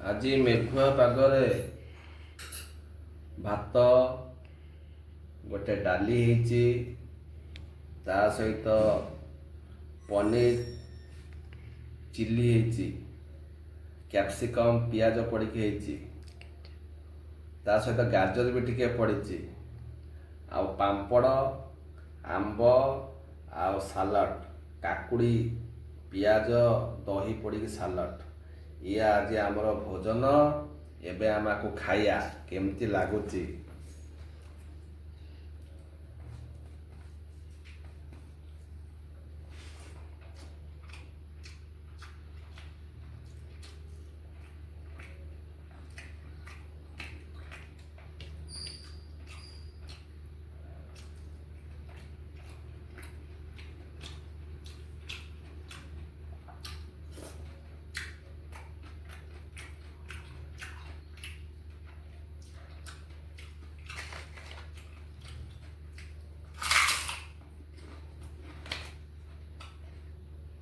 ଆଜି ମେଘୁଆ ପାଗରେ ଭାତ ଗୋଟେ ଡାଲି ହେଇଛି, ତା ସହିତ ପନିର ଚିଲି ହେଇଛି, କ୍ୟାପ୍ସିକମ୍ ପିଆଜ ପଡ଼ିକି ହେଇଛି, ତା ସହିତ ଗାଜର ବି ଟିକେ ପଡ଼ିଛି, ଆଉ ପାମ୍ପଡ଼, ଆମ୍ବ ଆଉ ସାଲାଡ଼, କାକୁଡ଼ି, ପିଆଜ, ଦହି ପଡ଼ିକି ସାଲାଡ଼। ଇଏ ଆଜି ଆମର ଭୋଜନ। ଏବେ ଆମେ ଆକୁ ଖାଇବା, କେମିତି ଲାଗୁଛି।